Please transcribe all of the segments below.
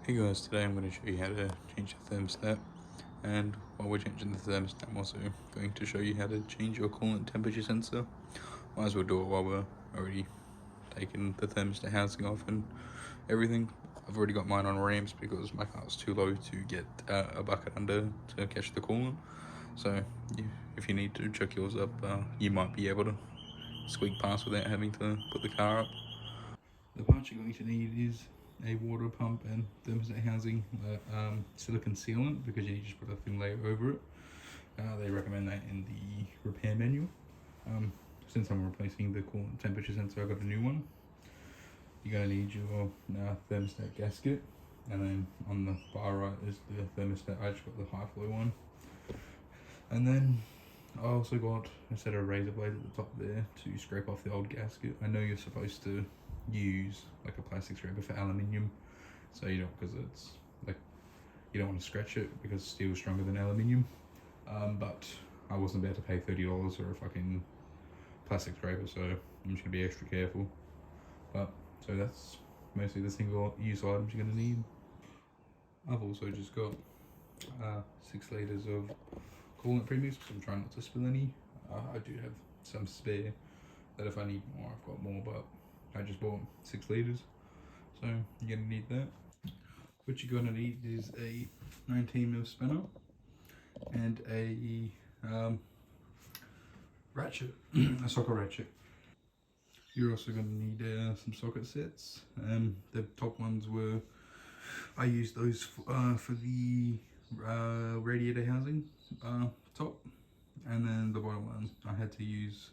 Hey guys, today I'm going to show you how to change the thermostat, and while we're changing the thermostat I'm also going to show you how to change your coolant temperature sensor. Might as well do it while we're already taking the thermostat housing off and everything. I've already got mine on ramps because my car's too low to get a bucket under to catch the coolant, so if you need to chuck yours up, you might be able to squeak past without having to put the car up. The parts you're going to need is a water pump and thermostat housing, silicon sealant, because you need to just put a thin layer over it. They recommend that in the repair manual. Since I'm replacing the coolant temperature sensor, I got a new one. You're going to need your thermostat gasket, and then on the far right is the thermostat. I just got the high flow one. And then I also got a set of razor blades at the top there to scrape off the old gasket. I know you're supposed to use like a plastic scraper for aluminium, so you don't, because it's like you don't want to scratch it because steel is stronger than aluminium. But I wasn't about to pay $30 for a fucking plastic scraper, so I'm just gonna be extra careful. But so that's mostly the single use items you're gonna need. I've also just got 6 liters of coolant premix because I'm trying not to spill any. I do have some spare that if I need more I've got more, but I just bought 6 liters, so you're gonna need that. What you're gonna need is a 19mm spinner and a ratchet, a socket ratchet. You're also gonna need some socket sets. The top ones were, I used those for the radiator housing top, and then the bottom one I had to use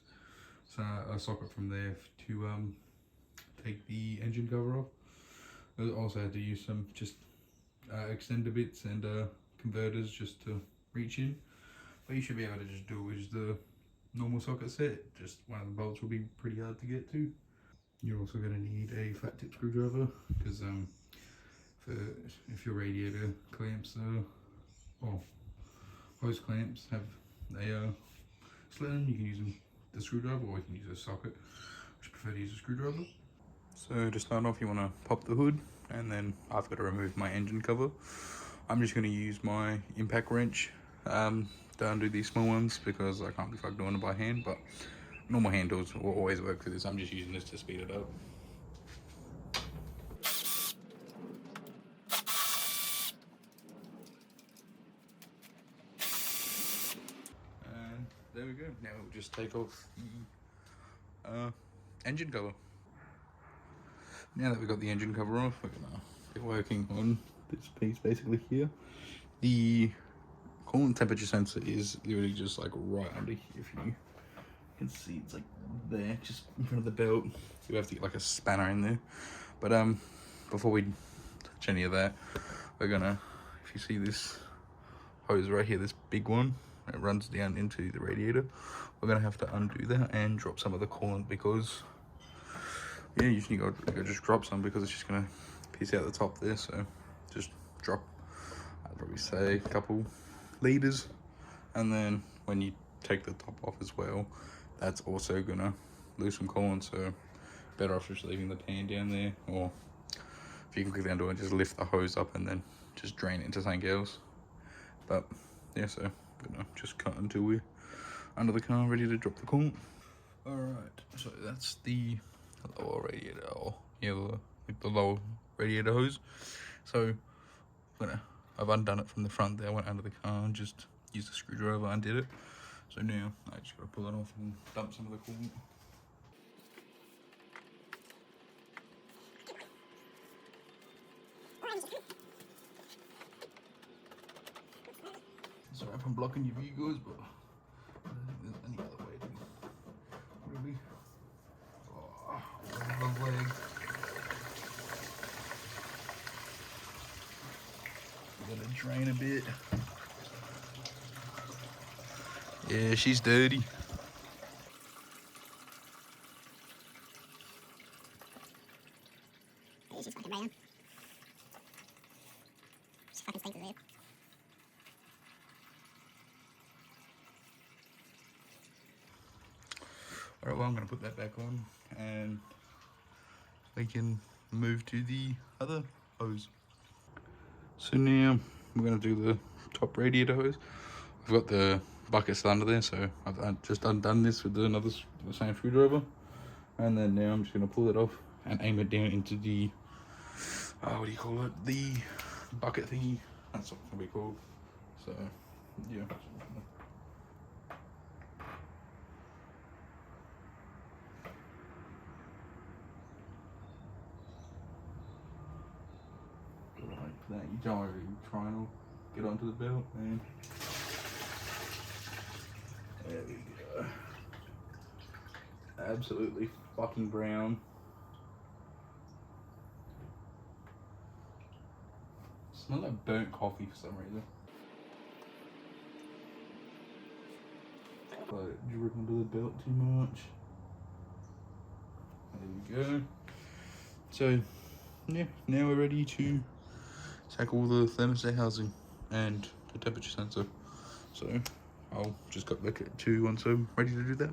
a socket from there to take the engine cover off. I also had to use some just extender bits and converters just to reach in, but you should be able to just do it with the normal socket set. Just one of the bolts will be pretty hard to get to. You're also going to need a flat tip screwdriver because if your radiator clamps or hose clamps have a slit in, you can use the screwdriver, or you can use a socket. I just prefer to use a screwdriver. So to start off, you want to pop the hood, and then I've got to remove my engine cover. I'm just going to use my impact wrench to undo these small ones because I can't be fucked doing it by hand, but normal hand tools will always work for this. I'm just using this to speed it up. And there we go. Now we'll just take off the engine cover. Now that we've got the engine cover off, we're gonna be working on this piece basically here. The coolant temperature sensor is literally just like right under here. If you can see, it's like there, just in front of the belt. You have to get like a spanner in there. But before we touch any of that, we're gonna, if you see this hose right here, this big one, it runs down into the radiator. We're gonna have to undo that and drop some of the coolant because yeah, you gotta just drop some because it's just gonna piece out the top there. So just drop, I'd probably say a couple liters, and then when you take the top off as well, that's also gonna lose some coolant. So better off just leaving the pan down there, or if you can quickly undo it, just lift the hose up and then just drain it into something else. But yeah, so I'm gonna just cut until we're under the car, ready to drop the coolant. Alright, so that's the lower radiator, or yeah, like the lower radiator hose. So I've undone it from the front there, went under the car and just used a screwdriver, undid it. So now I just gotta pull it off and dump some of the coolant. Sorry if I'm blocking your view, guys, but I don't think there's any other way to really. Oh, lovely. Let it drain a bit. Yeah, she's dirty. Yeah, she's fucking brown. She fucking stinks as well. Alright, well, I'm going to put that back on and we can move to the other hose. So now we're going to do the top radiator hose. I've got the bucket still under there, so I've just undone this with the same screwdriver. And then now I'm just going to pull it off and aim it down into the, what do you call it? The bucket thingy. That's what it's going to be called. So, yeah. Like that. You don't really try and get onto the belt, and there we go. Absolutely fucking brown. Smells like burnt coffee for some reason. But did you rip onto the belt too much? There we go. So yeah, now we're ready to tackle the thermostat housing and the temperature sensor. So I'll just cut back to you once I'm ready to do that.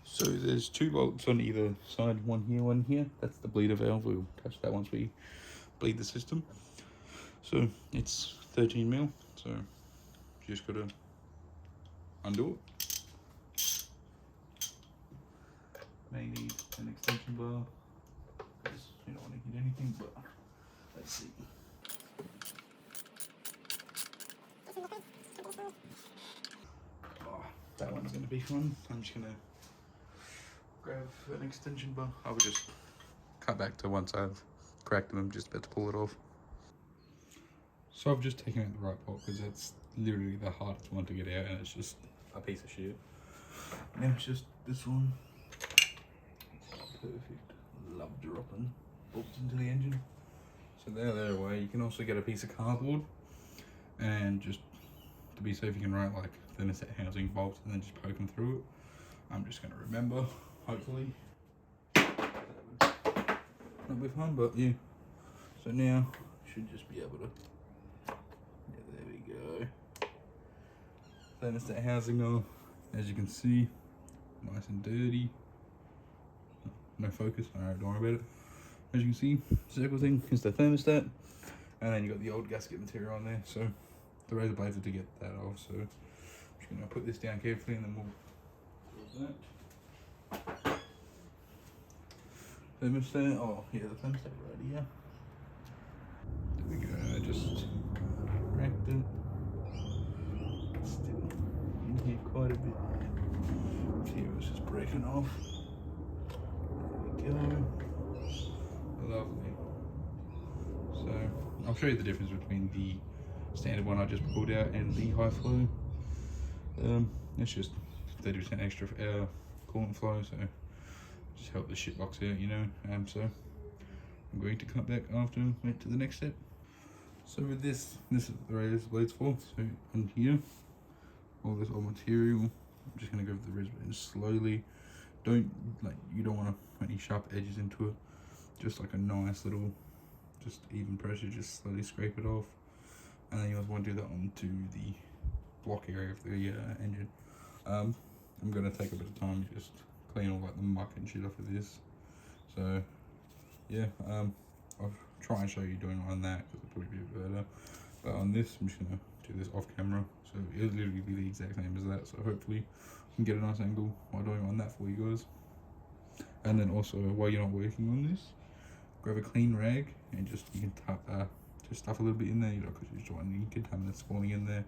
So there's 2 bolts on either side, one here, one here. That's the bleeder valve. We'll touch that once we bleed the system. So it's 13 mil. So just gotta undo it. May need an extension bar because you don't want to hit anything, but let's see. Oh, that one's gonna be fun. I'm just gonna grab an extension bar. I will just cut back to once I've cracked them. I'm just about to pull it off. So I've just taken out the right bolt because it's literally the hardest one to get out, and it's just a piece of shit. Now it's just this one. Perfect. Love dropping bolts into the engine. So they're away. You can also get a piece of cardboard, and just to be safe, you can write like thermostat housing bolts and then just poke them through it. I'm just gonna remember, hopefully. Not be fun, but yeah. So now should just be able to. Yeah, there we go. Thermostat housing off. As you can see, nice and dirty. No focus. Alright, don't worry about it. As you can see, circle thing is the thermostat, and then you got the old gasket material on there. So the razor blades are to get that off. So I'm just gonna put this down carefully, and then we'll do that. Thermostat. Oh yeah, the thermostat right here. There we go. I just cracked it. Still in here quite a bit. See, it was just breaking off. There we go. Lovely. So I'll show you the difference between the standard one I just pulled out and the high flow. It's just 30% extra coolant flow, so just help the shit box out, you know. So I'm going to cut back after we went to the next step. So with this is the razor blades for. So on here, all this old material, I'm just gonna go with the razor blade slowly. You don't want to put any sharp edges into it. Just like a nice little, just even pressure, just slowly scrape it off. And then you also want to do that onto the block area of the engine. I'm gonna take a bit of time to just clean all like the muck and shit off of this. So yeah, I'll try and show you doing it on that because it'll probably be a bit better. But on this, I'm just gonna do this off camera, so it'll literally be the exact same as that. So hopefully I can get a nice angle while doing on that for you guys. And then also, while you're not working on this, grab a clean rag and just you can just stuff a little bit in there, you know, because you don't want any contaminants falling in there.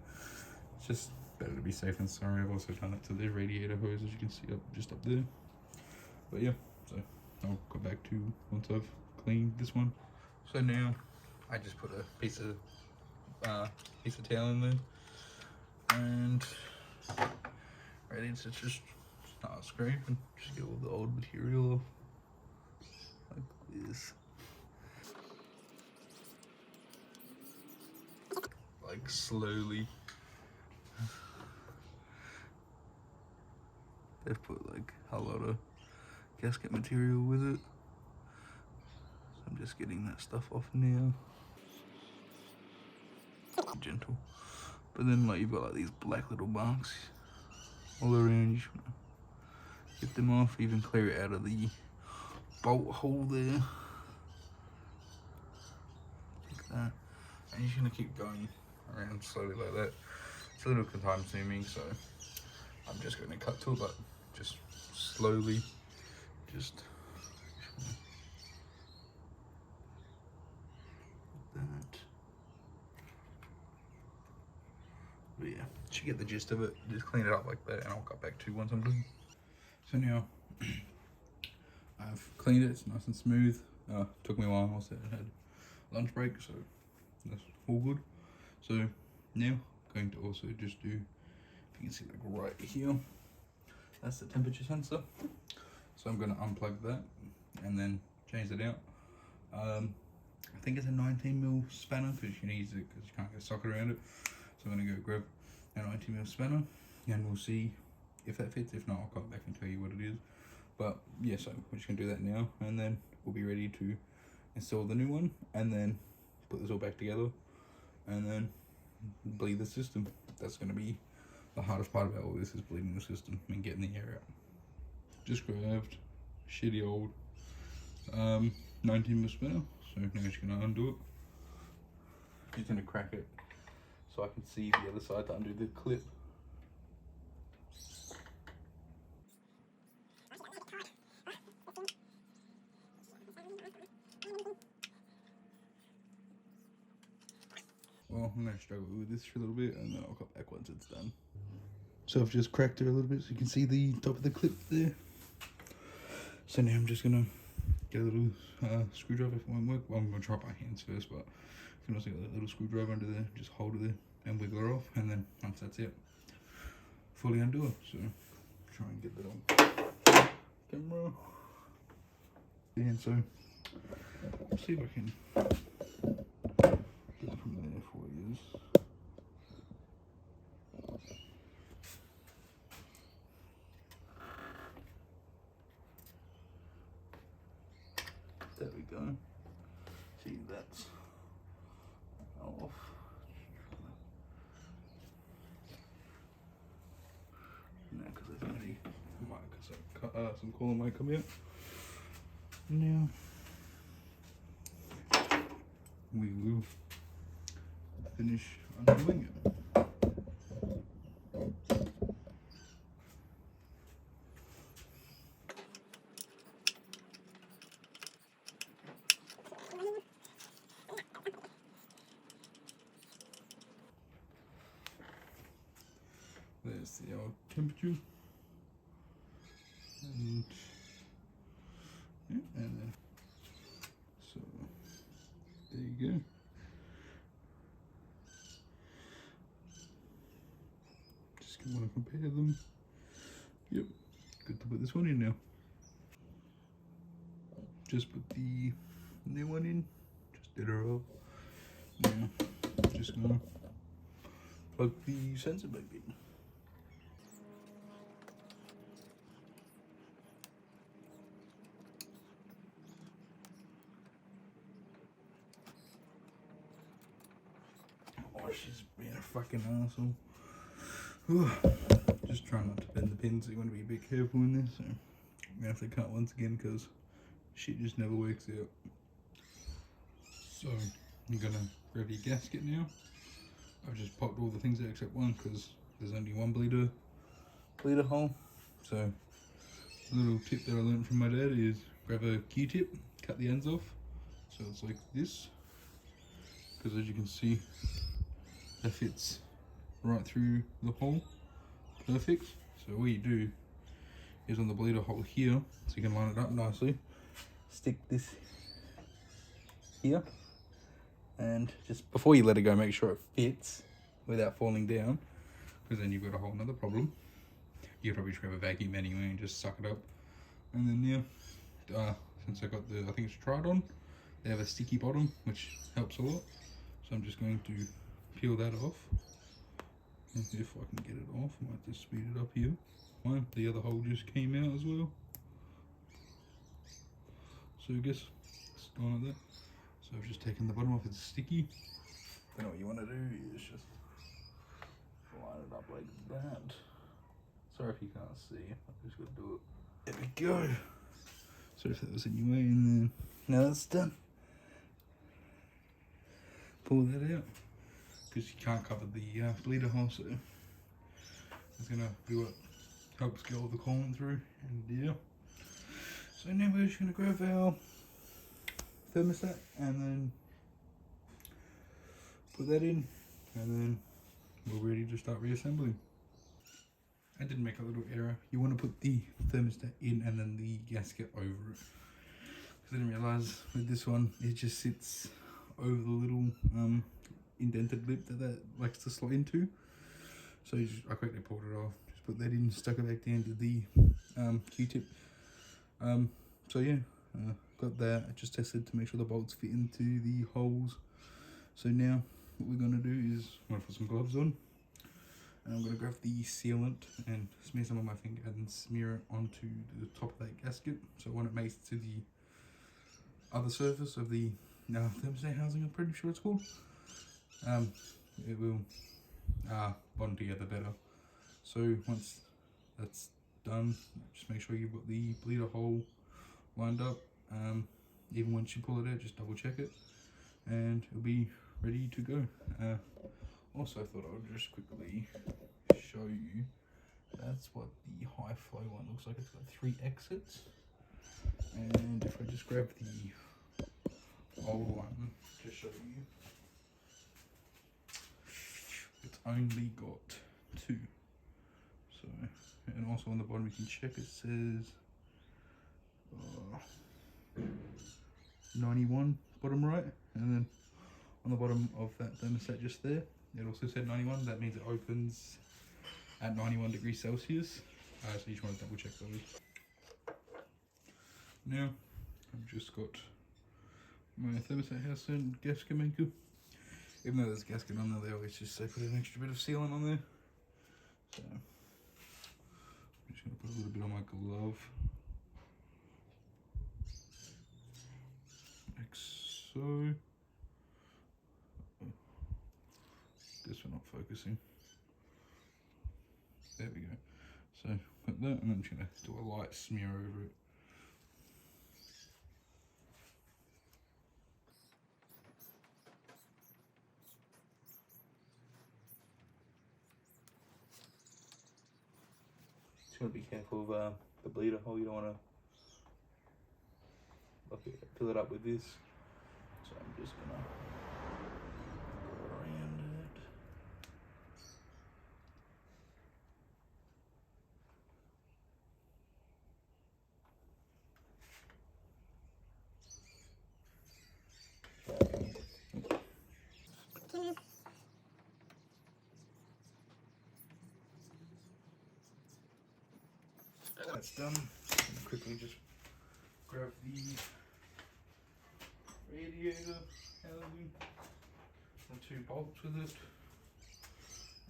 It's just better to be safe than sorry. I've also done it to the radiator hose, as you can see just up there. But yeah, so I'll go back to once I've cleaned this one. So now I just put a piece of towel in there and ready to just start scraping, just get all the old material off like this. Like slowly. They've put like a lot of gasket material with it. So I'm just getting that stuff off now. Gentle. But then like you've got like these black little marks all around. You just want to get them off, even clear it out of the bolt hole there. Like that. and you're gonna keep going around slowly like that. It's a little time consuming, so I'm just gonna cut to it, but just slowly, just that. But yeah, you get the gist of it. Just clean it up like that, and I'll cut back to you once I'm done. So now I've cleaned it. It's nice and smooth. Took me a while. Also had lunch break, so that's all good. So now I'm going to also just do, if you can see, like right here, that's the temperature sensor. So I'm going to unplug that and then change it out. I think it's a 19mm spanner because you need it because you can't get a socket around it. So I'm going to go grab a 19mm spanner and we'll see if that fits. If not, I'll come back and tell you what it is. But yeah, so we're just going to do that now, and then we'll be ready to install the new one and then put this all back together and then bleed the system. That's going to be the hardest part about all this, is bleeding the system and getting the air out. Just grabbed shitty old 19mm spinner, so now I'm just going to undo it. Just going to crack it so I can see the other side to undo the clip. Well, I'm going to struggle with this for a little bit and then I'll cut back once it's done. So I've just cracked it a little bit so you can see the top of the clip there. So now I'm just going to get a little screwdriver if it won't work. Well, I'm going to try it by hands first, but you can also get that little screwdriver under there, just hold it there and wiggle it off, and then once that's it, fully undo it. So try and get that on camera. And so see if I can get it from there for you. There we go. See, that's off. Now, because there's only some coolant might come out. Now we will finish undoing it. There's the old temperature, and yeah, and then so there you go. Just want to compare them. Yep, good to put this one in now. Just put the new one in. Just did her up. Now, just gonna plug the sensor back in. Oh, she's being a fucking asshole. Just trying not to bend the pins, so you want to be a bit careful in this. So I'm gonna have to cut once again because shit just never works out. So I'm gonna grab your gasket now. I've just popped all the things out except one because there's only one bleeder hole. So a little tip that I learned from my dad is grab a Q-tip, cut the ends off, so it's like this. Because as you can see, that fits right through the hole, perfect. So what you do is on the bleeder hole here, so you can line it up nicely, stick this here, and just before you let it go, make sure it fits without falling down, because then you've got a whole nother problem. You probably just grab a vacuum anyway and just suck it up. And then now, since I got the, I think it's Tridon, they have a sticky bottom, which helps a lot. So I'm just going to peel that off. And if I can get it off, I might just speed it up here. Fine, the other hole just came out as well. So I guess it's gone like that. So I've just taken the bottom off, it's sticky. Then what you want to do is just line it up like that. Sorry if you can't see, I'm just going to do it. There we go. Sorry if that was in your way, and then now that's done. pull that out because you can't cover the bleeder hole, so it's gonna be what helps get all the coolant through. And yeah, so now we're just gonna grab our thermostat and then put that in, and then we're ready to start reassembling. I did make a little error. You want to put the thermostat in and then the gasket over it. I didn't realise with this one it just sits over the little indented lip that likes to slot into. So I quickly pulled it off, just put that in, stuck it back down to the Q-tip. So yeah, got that. I just tested to make sure the bolts fit into the holes. So now what we're going to do is I'm going to put some gloves on, and I'm going to grab the sealant and smear some on my finger and smear it onto the top of that gasket, so when it makes to the other surface of the thermostat housing, I'm pretty sure it's called, it will bond together better. So once that's done, just make sure you've got the bleeder hole lined up. Even once you pull it out, just double check it and it'll be ready to go. Also, I thought I would just quickly show you, that's what the high flow one looks like. It's got 3 exits, and if I just grab the old one to show you, it's only got 2. So, and also on the bottom you can check, it says 91 bottom right, and then on the bottom of that thermostat just there, it also said 91. That means it opens at 91 degrees Celsius. So you just want to double check those. Now, I've just got my thermostat house and gasket maker. Even though there's a gasket on there, they always just say put an extra bit of sealant on there. So, I'm just going to put a little bit on my glove. Like so. Guess we're not focusing. There we go. So put that, and then I'm just going to do a light smear over it. Just got to be careful of the bleeder hole. You don't want to fill it up with this. So I'm just going to go around it. That's done. I'm quickly just grab the radiator housing, the 2 bolts with it,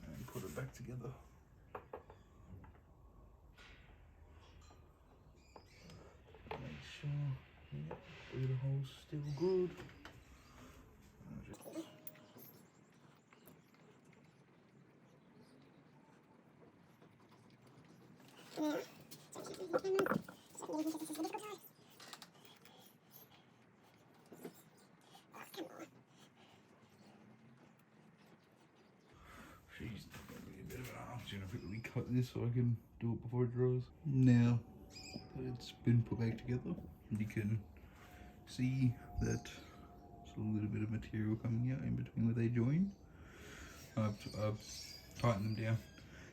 and put it back together. Make sure, yeah, bleeder hole's still good. She's definitely a bit of an arm. I'm gonna quickly cut this so I can do it before it dries. Now that it's been put back together, you can see that there's a little bit of material coming out in between where they join. I've tightened them down.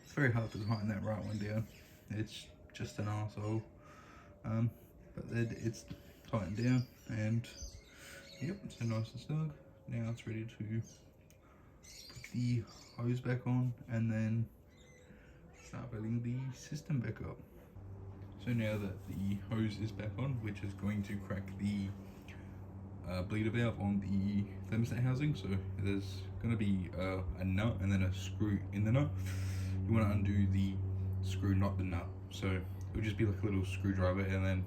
It's very hard to tighten that right one down. It's just an arsehole. But it's tightened down, and yep, it's so nice and snug. Now it's ready to put the hose back on and then start filling the system back up. So now that the hose is back on, which is going to crack the bleeder valve on the thermostat housing, so there's going to be a nut and then a screw in the nut. You want to undo the screw, not the nut. So it'll just be like a little screwdriver, and then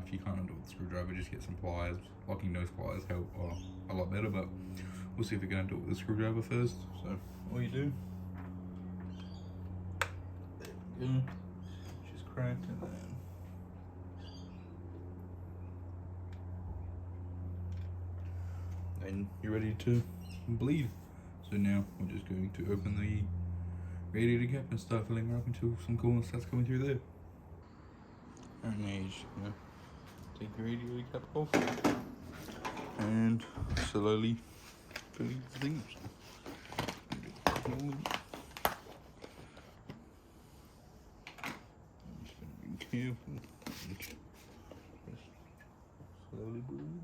if you can't undo it with the screwdriver, just get some pliers. Locking nose pliers help a lot better, but we'll see if we can undo it with the screwdriver first. So all you do, there we go, just cracked, and then and you're ready to bleed. So now we're just going to open the radiator cap and start filling her up until some coolant starts coming through there. Alright, now you're just gonna take the radiator cap off and slowly fill the thing up. Just gonna be careful. Just slowly bleed.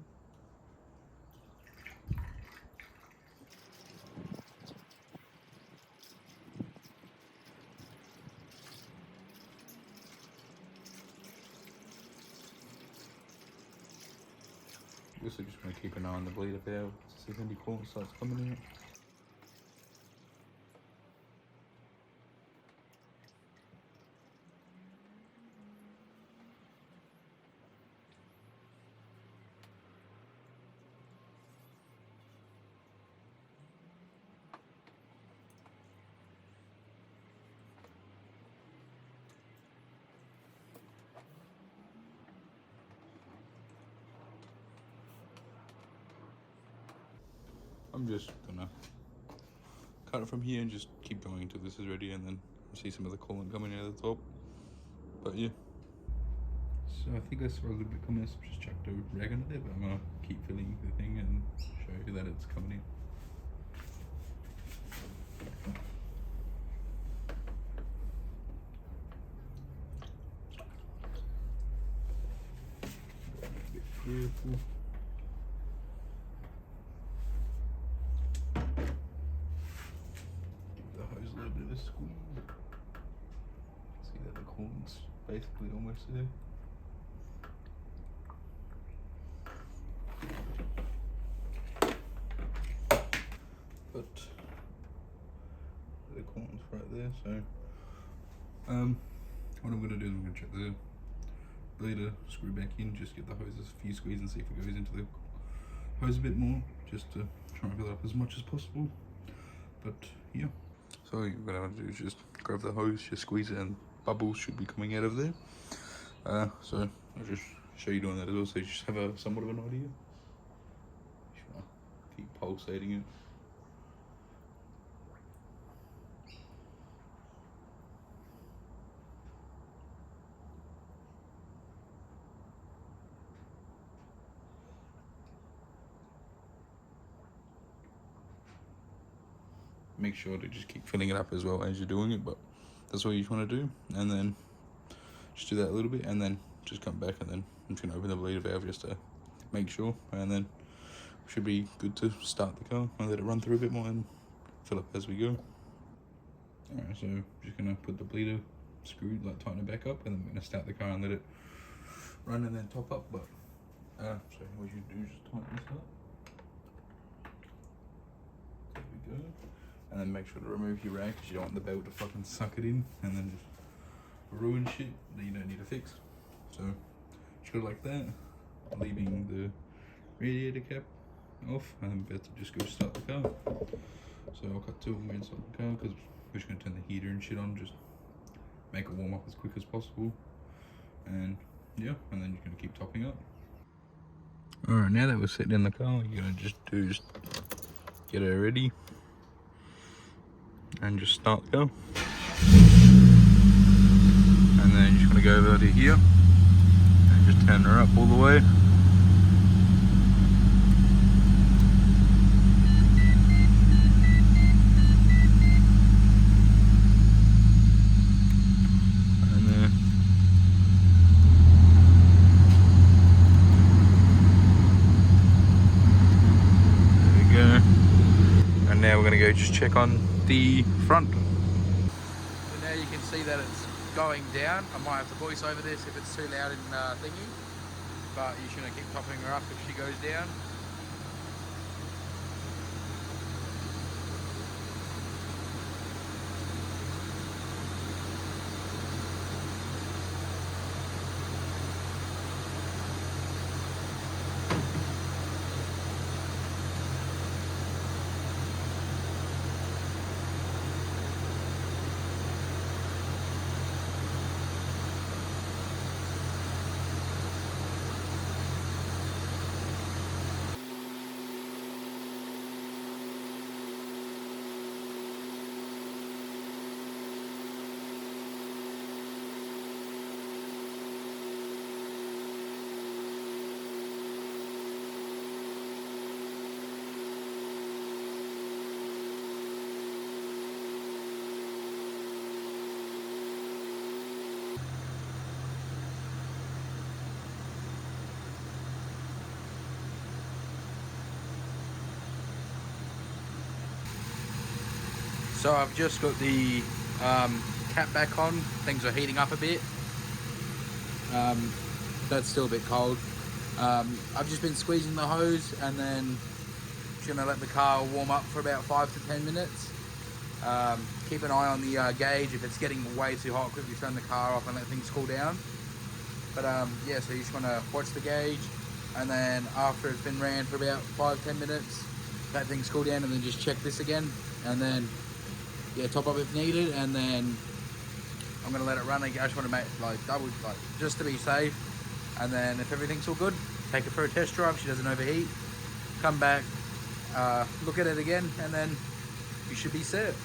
Also just going to keep an eye on the bleeder valve to see if any coolant starts coming out. I'm just gonna cut it from here and just keep going until this is ready, and then see some of the coolant coming out of the top. But yeah. So I think I saw a little bit coming, so I've just chucked a rag under there, but I'm gonna keep filling the thing and show you that it's coming in. A bit careful. Squeeze. See that the coolant's basically almost there. But the coolant's right there, so what I'm gonna do is I'm gonna check the bleeder, screw back in, just get the hoses a few squeeze and see if it goes into the hose a bit more, just to try and fill it up as much as possible. But yeah. So what I want to do is just grab the hose, just squeeze it, and bubbles should be coming out of there. So I'll just show you doing that as well, so you just have a somewhat of an idea. Just want to keep pulsating it. Make sure to just keep filling it up as well as you're doing it, but that's what you want to do. And then just do that a little bit, and then just come back, and then I'm just going to open the bleeder valve just to make sure, and then we should be good to start the car. I'll let it run through a bit more and fill up as we go. Alright, so just going to put the bleeder screw, like tighten it back up, and then we're going to start the car and let it run and then top up. But so what you do is just tighten this up. There we go. And then make sure to remove your rag, because you don't want the belt to fucking suck it in and then just ruin shit that you don't need to fix. So just go like that, leaving the radiator cap off, and I'm about to just go start the car. So I'll cut to and start the car, because we're just going to turn the heater and shit on, just make it warm up as quick as possible. And yeah, and then you're going to keep topping up. Alright, now that we're sitting in the car, what you're going to just do is get it ready and just start the car. And then you're just going to go over to here and just turn her up all the way. And then there we go. And now we're going to go just check on the front. So now you can see that it's going down. I might have to voice over this if it's too loud in thingy, but you're just going to keep topping her up if she goes down. So I've just got the cap back on. Things are heating up a bit. That's still a bit cold. I've just been squeezing the hose and then just gonna let the car warm up for about 5 to 10 minutes. Keep an eye on the gauge. If it's getting way too hot, quickly turn the car off and let things cool down. But yeah, so you just wanna watch the gauge, and then after it's been ran for about 5-10 minutes, let things cool down, and then just check this again, and then yeah, top up if needed, and then I'm gonna let it run. I just want to make double, just to be safe. And then if everything's all good, take it for a test drive. She doesn't overheat. Come back, look at it again, and then you should be set.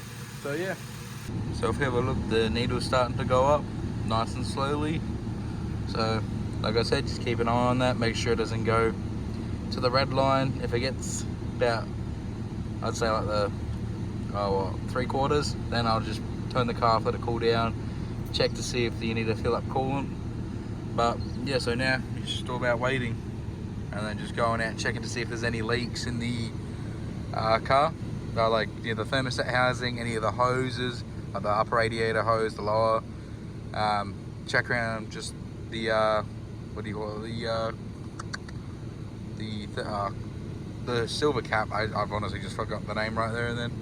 So yeah. So if you have a look, the needle's starting to go up, nice and slowly. So like I said, just keep an eye on that. Make sure it doesn't go to the red line. If it gets about, I'd say like the 3/4, then I'll just turn the car off, let it cool down, check to see if you need to fill up coolant. But yeah, so now it's just all about waiting, and then just going out and checking to see if there's any leaks in the car, like the thermostat housing, any of the hoses, like the upper radiator hose, the lower. Check around just the what do you call it, the silver cap. I've honestly just forgot the name right there and then.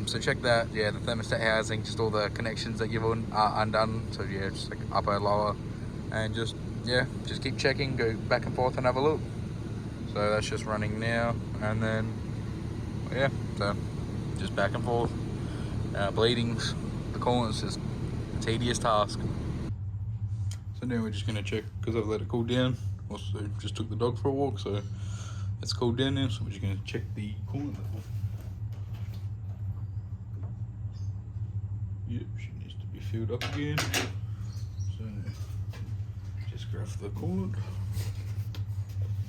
So check that, yeah, the thermostat housing, just all the connections that you've undone. So yeah, just like upper, lower, and just yeah, just keep checking, go back and forth and have a look. So that's just running now, and then yeah, so just back and forth. Bleedings, the coolant's just a tedious task. So now we're just gonna check, because I've let it cool down. Also just took the dog for a walk, so it's cooled down now. So we're just gonna check the coolant level. Yep, she needs to be filled up again. So just grab the coolant.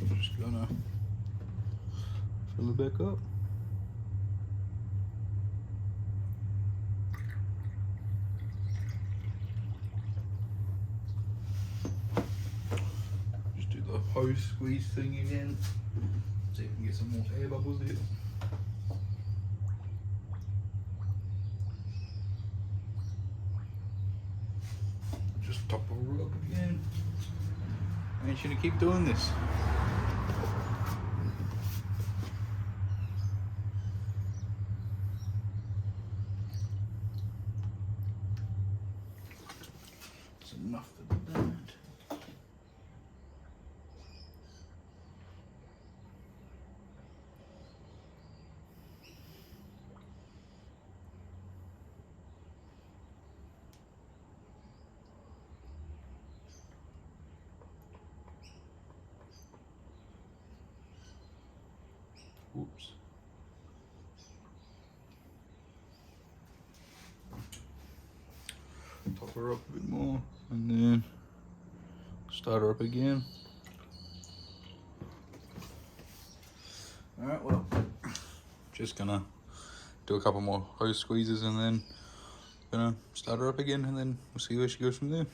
I'm just gonna fill it back up. Just do the hose squeeze thing again. See if we can get some more air bubbles there. Just top her up again. And she's gonna keep doing this. That's enough of that. Oops. Top her up a bit more, and then start her up again. Alright, well, just gonna do a couple more hose squeezes and then gonna start her up again, and then we'll see where she goes from there.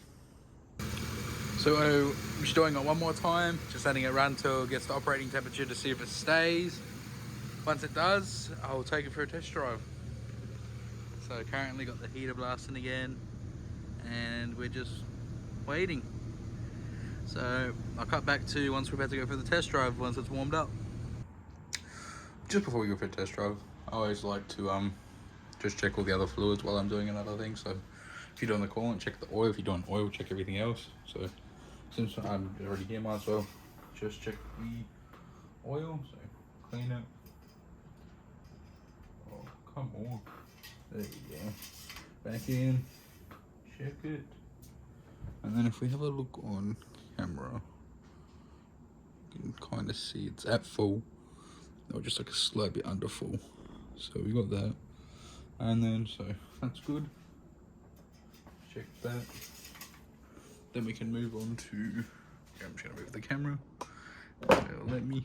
So I'm just doing it one more time, just letting it run till it gets the operating temperature to see if it stays. Once it does, I'll take it for a test drive. So currently got the heater blasting again, and we're just waiting. So I'll cut back to once we're about to go for the test drive, once it's warmed up. Just before we go for a test drive, I always like to just check all the other fluids while I'm doing another thing. So if you're doing the coolant, check the oil. If you're doing oil, check everything else. So since I'm already here, might as well just check the oil. So clean it. Oh, come on. There you go. Back in, check it. And then if we have a look on camera, you can kind of see it's at full, or just like a slight bit under full. So we got that. And then, so that's good. Check that. Then we can move on to, okay, I'm just gonna move the camera. It'll let me.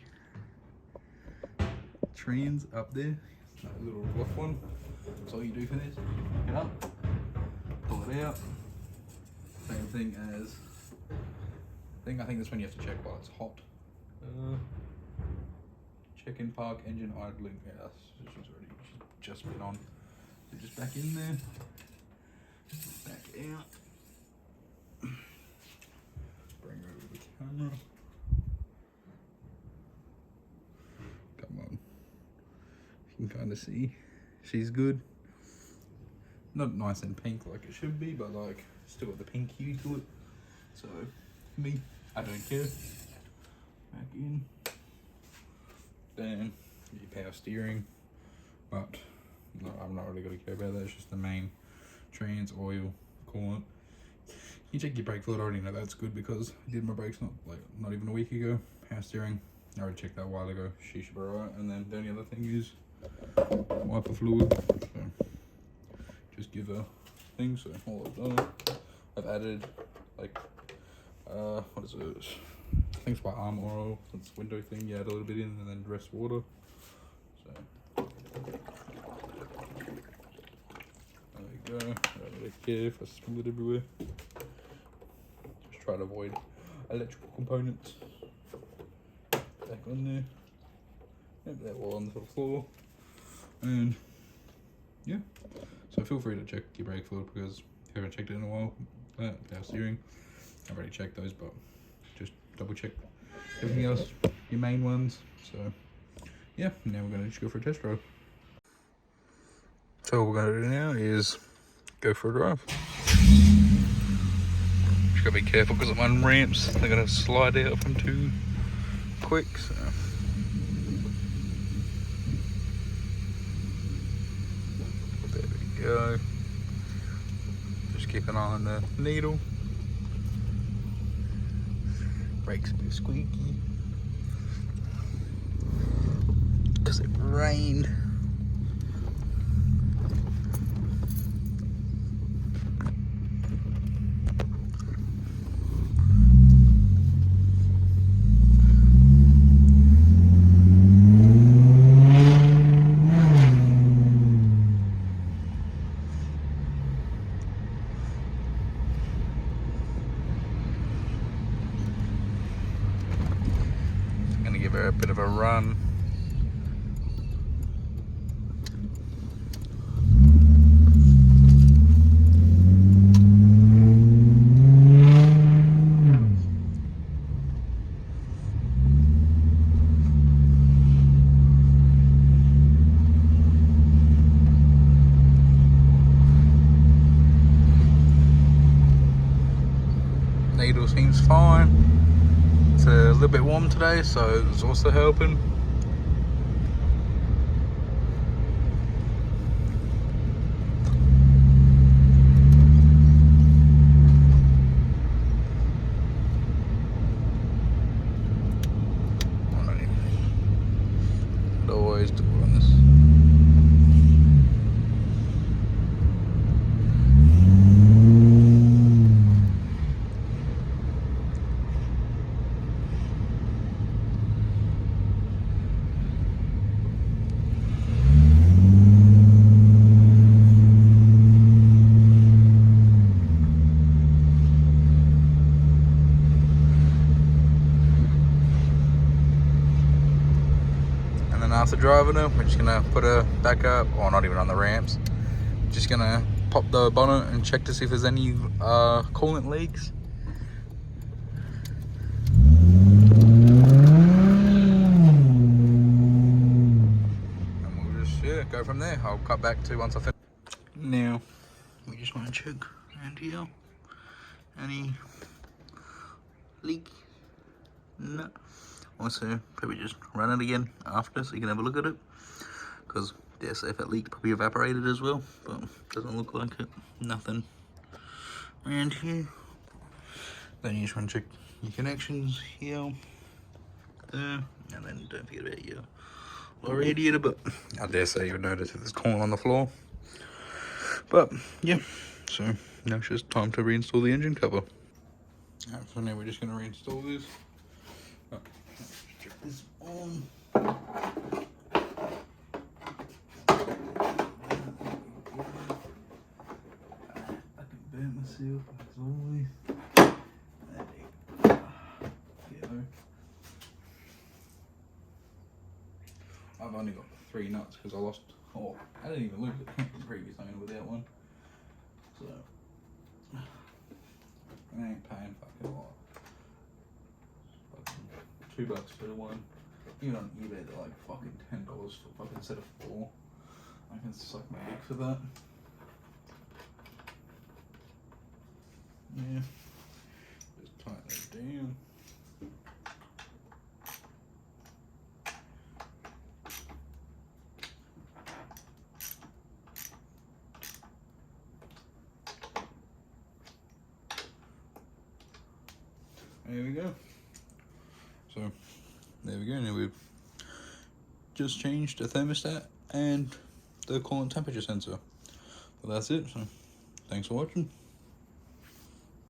Trans up there, a little rough one. That's all you do for this. Pick it up, pull it out. Same thing as thing. I think this one you have to check while it's hot. Check in park engine idling. Yeah, she's just been on. Put this back in there. Back out. Bring her over the camera. Come on. You can kind of see she's good. Not nice and pink like it should be, but like still got the pink hue to it. So for me, I don't care. Back in. Then your power steering, but no, I'm not really gonna care about that. It's just the main trans, oil, coolant. You check your brake fluid. I already know that's good because I did my brakes not even a week ago. Power steering, I already checked that a while ago. She should be alright. And then the only other thing is wiper fluid. So just give a thing. So all I've done, I've added like what is it? I think it's by arm oil. It's window thing. You add a little bit in and then the rest water. So there we go. I don't really care if I spill it everywhere. Just try to avoid electrical components. Back on there. Yep, they're all on the floor. And yeah. So feel free to check your brake fluid because you haven't checked it in a while. Power steering. I've already checked those, but just double check everything else, your main ones. So yeah, now we're gonna just go for a test drive. So what we're gonna do now is go for a drive. Just gotta be careful because I'm on ramps. They're gonna slide out if I'm too quick. So there we go. Just keep an eye on the needle. Brakes a bit squeaky because it rained. Give her a bit of a run. Needle seems fine. It's a little bit warm today, so it's also helping. Always do on this. After driving her, we're just gonna put her back up, or not even on the ramps. Just gonna pop the bonnet and check to see if there's any coolant leaks. And we'll just go from there. I'll cut back to once I finish. Now we just want to check around here. Any leak? No. Also, probably just run it again after so you can have a look at it. Because, dare say if it leaked, probably evaporated as well. But doesn't look like it. Nothing around here. Then you just want to check your connections here, there, and then don't forget about your lower radiator. But I dare say you'll notice if there's coolant on the floor. But yeah, so now it's just time to reinstall the engine cover. Alright, so now we're just going to reinstall this. Check this on. I can burn myself as always. There you go. I've only got 3 nuts because I lost Oh, I didn't even look at the previous owner with that one. So, I ain't paying fucking a lot. Fucking $2 for the one. Even on eBay they're like fucking $10 for fucking set of 4. I can suck my dick for that. Yeah. Just tighten it down. There we go. So, there we go. Now we've just changed the thermostat and the coolant temperature sensor. But that's it. So, thanks for watching.